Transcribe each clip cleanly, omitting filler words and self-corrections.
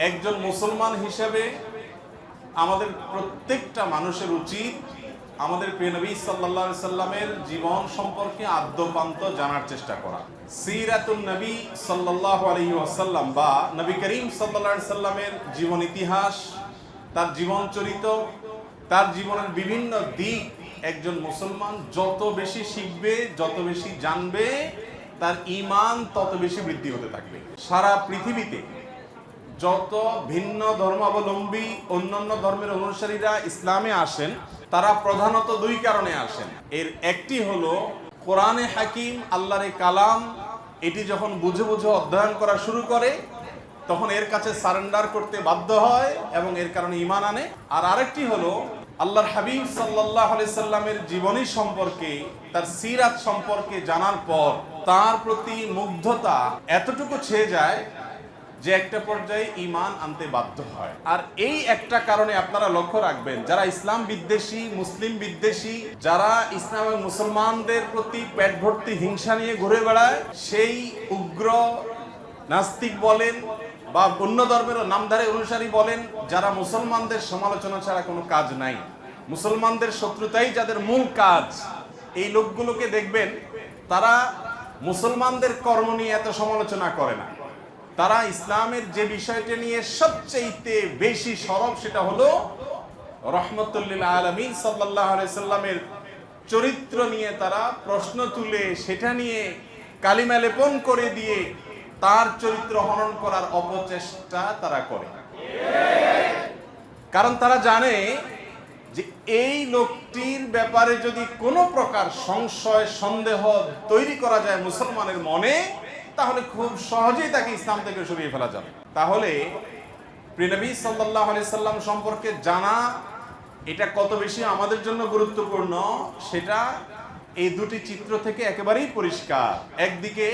একজন মুসলমান হিসেবে আমাদের প্রত্যেকটা মানুষের উচিত আমাদের প্রিয় নবী সাল্লাল্লাহু আলাইহি সাল্লামের জীবন সম্পর্কে আদ্যোপান্ত জানার চেষ্টা করা। সিরাতুন নবী সাল্লাল্লাহু আলাইহি ওয়াসাল্লাম বা নবী করিম সাল্লাল্লাহু আলাইহি সাল্লামের জীবন ইতিহাস, তার জীবন চরিত্র, তার জীবনের বিভিন্ন দিক একজন মুসলমান যত বেশি শিখবে, যত বেশি জানবে, তার ঈমান তত বেশি বৃদ্ধি হতে থাকবে। সারা পৃথিবীতে যত ভিন্ন ধর্মাবলম্বী অন্যান্য ধর্মের অনুসারীরা ইসলামে আসেন, তারা প্রধানত দুই কারণে আসেন। এর একটি হলো কোরআনে হাকিম, আল্লাহর কালাম, এটি যখন বুঝে বুঝে অধ্যয়ন করা শুরু করে তখন এর কাছে সারেন্ডার করতে বাধ্য হয় এবং এর কারণে ঈমান আনে। আর আরেকটি হলো আল্লাহর হাবিব সাল্লাল্লাহু আলাইহি সাল্লামের জীবনী সম্পর্কে, তার সিরাত সম্পর্কে জানার পর তার প্রতি মুগ্ধতা এতটুকু ছেয়ে যায় যে একটা পর্যায়ে ঈমান আনতে বাধ্য হয়। আর এই একটা কারণে আপনারা লক্ষ্য রাখবেন, যারা ইসলাম বিদ্বেষী, মুসলিম বিদ্বেষী, যারা ইসলাম এবং মুসলমানদের প্রতি পেট ভর্তি হিংসা নিয়ে ঘুরে বেড়ায়, সেই উগ্র নাস্তিক বলেন বা অন্য ধর্মের নামধারী অনুসারী বলেন, যারা মুসলমানদের সমালোচনা ছাড়া কোনো কাজ নাই, মুসলমানদের শত্রুতাই যাদের মূল কাজ, এই লোকগুলোকে দেখবেন তারা মুসলমানদের কর্ম নিয়ে এত সমালোচনা করে না। তারা ইসলামের যে বিষয়টা নিয়ে সবচেয়ে বেশি সরব, সেটা হলো রাহমাতুল লিল আলামিন সাল্লাল্লাহু আলাইহি সাল্লামের চরিত্র নিয়ে তারা প্রশ্ন তুলে সেটা নিয়ে কালিমা লেপন করে দিয়ে তার চরিত্র হনন করার অপচেষ্টা তারা করে। কারণ তারা জানে যে এই লোকটির ব্যাপারে যদি কোনো প্রকার সংশয় সন্দেহ তৈরি করা যায় মুসলমানের মনে, তাহলে খুব সহজেই তাকে ইসলাম থেকে সরিয়ে ফেলা যাবে। তাহলে প্রিয় নবী সাল্লাল্লাহু আলাইহি সাল্লাম সম্পর্কে জানা এটা কত বেশি আমাদের জন্য গুরুত্বপূর্ণ, সেটা এই দুটি চিত্র থেকে একেবারেই পরিষ্কার। একদিকে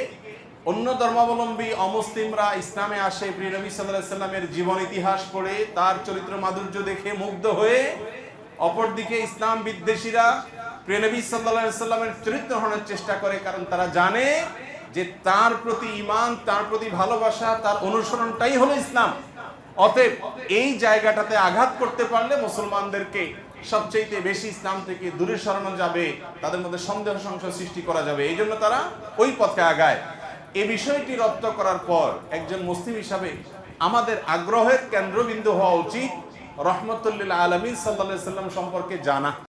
অন্য ধর্মাবলম্বী অমুসলিমরা ইসলামে আসে প্রিয় নবী সাল্লাল্লাহু আলাইহি সাল্লামের জীবন ইতিহাস পড়ে তার চরিত্র মাধুর্য দেখে মুগ্ধ হয়ে, অপরদিকে ইসলাম বিদ্বেষীরা প্রিয় নবী সাল্লাল্লাহু আলাইহি সাল্লামের চরিত্র হননের চেষ্টা করে, কারণ তারা জানে যে তার প্রতি ঈমান, তার প্রতি ভালোবাসা, তার অনুসরণটাই হলো ইসলাম। অতএব এই জায়গাটাতে আঘাত করতে পারলে মুসলমানদেরকে সবচেয়ে বেশি ইসলাম থেকে দূরে সরানো যাবে, তাদের মধ্যে সন্দেহ সংশয় সৃষ্টি করা যাবে। এই জন্য তারা ওই পথে আগায়। এই বিষয়টি রপ্ত করার পর একজন মুসলিম হিসাবে আমাদের আগ্রহের কেন্দ্রবিন্দু হওয়া উচিত রাহমাতুল লিল আলামিন সাল্লাল্লাহু আলাইহি সাল্লাম সম্পর্কে জানা।